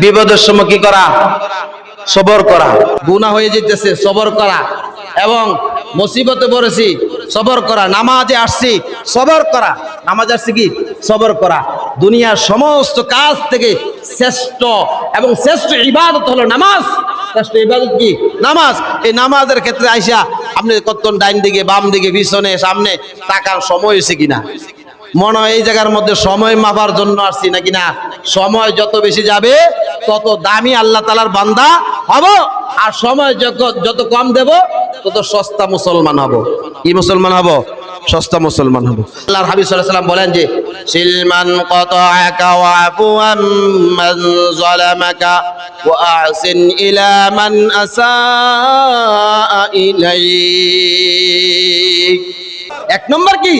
বিপদের সময় কি করা? সবর করা। গুনাহ হয়ে যেতেছে, সবর করা। এবং মুসিবতে পড়েছি, সবর করা। নামাজে আসছি, সবর করা। নামাজ আসছি কি? সবর করা। দুনিয়ার সমস্ত কাজ থেকে শ্রেষ্ঠ এবং শ্রেষ্ঠ ইবাদত হলো নামাজ। শ্রেষ্ঠ ইবাদত কি? নামাজ। এই নামাজের ক্ষেত্রে আইসা আপনি কত ডাইন দিকে, বাম দিকে, পিছনে, সামনে তাকার সময় হয়েছে কিনা? মনে হয় এই জায়গার মধ্যে সময় মাপার জন্য আসছি নাকি না? সময় যত বেশি যাবে তত দামি আল্লাহ তাআলার বান্দা হব, আর সময় যত কম দেব তত সস্তা মুসলমান হব। কি মুসলমান হব? সস্তা মুসলমান হব। আল্লাহর হাবিব সাল্লাল্লাহু আলাইহি ওয়াসাল্লাম বলেন যে সিলমান কাতাআকা ওয়া আফওয়ান মান যালামাকা ওয়া আহসিন ইলা মান আসাআ ইলাইক। এক নম্বর কি?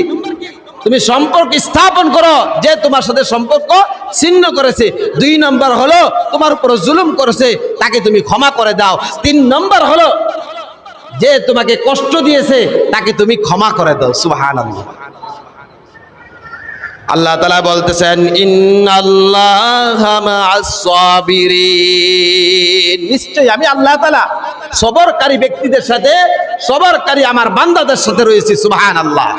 তুমি সম্পর্ক স্থাপন করো যে তোমার সাথে সম্পর্ক ছিন্ন করেছে। ২ নম্বর হলো তোমার উপর জুলুম করেছে, তাকে তুমি ক্ষমা করে দাও। ৩ নম্বর হলো যে তোমাকে কষ্ট দিয়েছে তাকে তুমি ক্ষমা করে দাও। সুবহানাল্লাহ। আল্লাহ তাআলা বলতেছেন ইন্নাল্লাহা মা'আস সাবিরিন, নিশ্চয়ই আমি আল্লাহ তাআলা সবরকারী ব্যক্তিদের সাথে, সবরকারী আমার বান্দাদের সাথে রয়েছি। সুবহানাল্লাহ।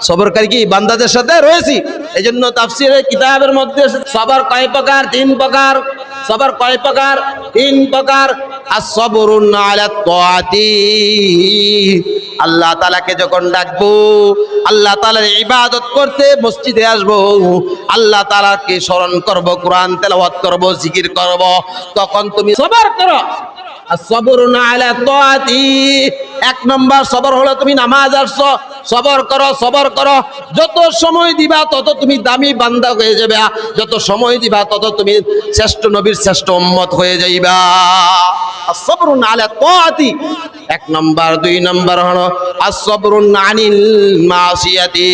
সবরকারী কি? বান্দাদের সাথে রয়েছি। এজন্য তাফসীরের কিতাবের মধ্যে সবর কয় প্রকার? ৩ প্রকার। সবর কয় প্রকার? ৩ প্রকার। as-sabrun 'ala at-ta'ati, আল্লাহ তাআলাকে যখন ডাকবো, আল্লাহ তাআলার ইবাদত করতে মসজিদে আসবো, আল্লাহ তাআলাকে স্মরণ করব, কোরআন তেলাওয়াত করব, জিকির করব, তখন তুমি সবর করো। as-sabrun 'ala at-ta'ati, ১ নম্বর সবর হলো তুমি নামাজ আসছো, সবর করো, সবর করো। যত সময় দিবা তত তুমি দামি বান্দা হয়ে যাবে, যত সময় দিবা তত তুমি শ্রেষ্ঠ নবীর শ্রেষ্ঠ উম্মত হয়ে যাইবা। as-sabrun 'ala at-ta'ati ১ নম্বর। ২ নম্বর হলো as-sabrun 'anil মাসিয়াতি,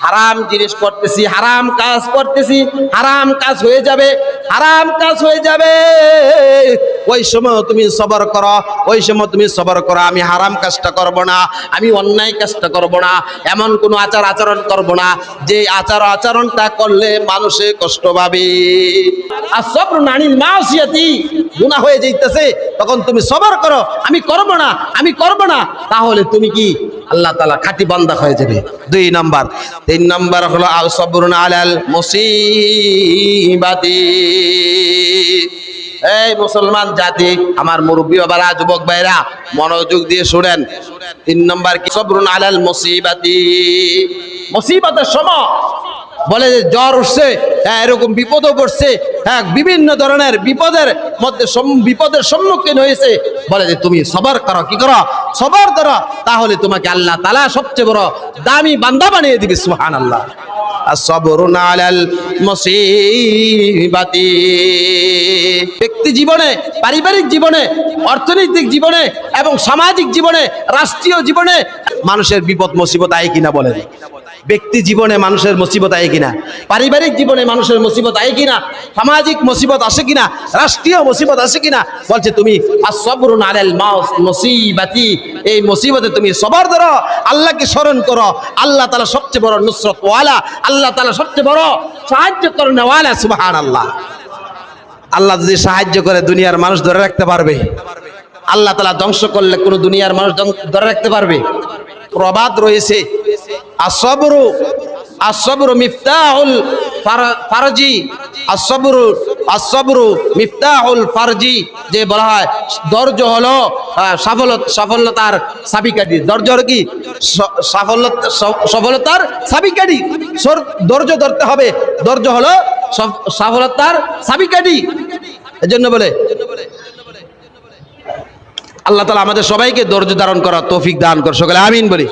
হারাম জিনিস করতেছি, হারাম কাজ করতেছি, হারাম কাজ হয়ে যাবে, হারাম কাজ হয়ে যাবে, ওই সময় তুমি সবর করো, ওই সময় তুমি সবর করো। আমি হারাম কাজটা করব না, আমি অন্যায় কাজটা করব না, এমন কোনো আচার আচরণ করব না যে আচার আচরণটা করলে মানুষে কষ্ট পাবে। আর সবরুন আনিল মাসিয়াতি, গুনাহ হয়ে যাইতেছে, তখন তুমি সবর করো, আমি করব না, আমি করব না, তাহলে তুমি কি? আল্লাহ তাআলা খাঁটি বান্দা হয়ে যাবে। ২ নম্বর। ৩ নম্বর হলো আস-সাবরুন আলাল মুসিবাতি। এই মুসলমান জাতি, আমার মুরব্বী বাবারা, যুবক ভাইরা, মনোযোগ দিয়ে শুনেন। ৩ নম্বর কি? সাবরুন আলাল মুসিবাতি, মুসিবতের সময় বলে যে জ্বর উঠছে, এরকম বিপদও পড়ছে, বিভিন্ন ধরনের বিপদের মধ্যে বিপদের সম্মুখীন হয়েছে, বলে যে তুমি সবর করো। কি করো? সবর করো, তাহলে তোমাকে আল্লাহ তাআলা সবচেয়ে বড় দামি বান্দা বানিয়ে দিবে। সুবহানাল্লাহ। as-sabrun 'alal musibati, ব্যক্তি জীবনে, পারিবারিক জীবনে, অর্থনৈতিক জীবনে এবং সামাজিক জীবনে, রাষ্ট্রীয় জীবনে মানুষের বিপদ মুসিবত আয় কিনা? বলেন। ব্যক্তি জীবনে মানুষের মুসিবত আয় কিনা? পারিবারিক জীবনে মানুষের মুসিবত আয় কিনা? সামাজিক মুসিবত আসে কিনা? রাষ্ট্রীয় মুসিবত আসে কিনা? বলছে তুমি as-sabrun 'alal musibati, এই মুসিবতে তুমি সবর ধরো, আল্লাহকে স্মরণ করো। আল্লাহ তাআলা সবচেয়ে বড় নুসরত ওয়ালা, আল্লাহ তাআলা সবচেয়ে বড় সাহায্য করেন ওয়ালা। সুবহানাল্লাহ। আল্লাহ যদি সাহায্য করে দুনিয়ার মানুষ ধরে রাখতে পারবে? আল্লাহ তাআলা ধ্বংস করলে কোন দুনিয়ার মানুষ ধরে রাখতে পারবে? প্রবাদ রয়েছে as-sabru মিফতাহুল ফারজি, as-sabru মিফতাহুল ফারজি, যে বলা হয় ধৈর্য হলো সফলতার চাবিকাঠি। ধৈর্য হলো কি? সফলতার চাবিকাঠি। ধৈর্য ধরতে হবে, ধৈর্য হলো সফলতার চাবিকাঠি। এজন্য বলে আল্লাহ তাআলা আমাদের সবাইকে ধৈর্য ধারণ করার তৌফিক দান করে। সকলে আমিন বলি।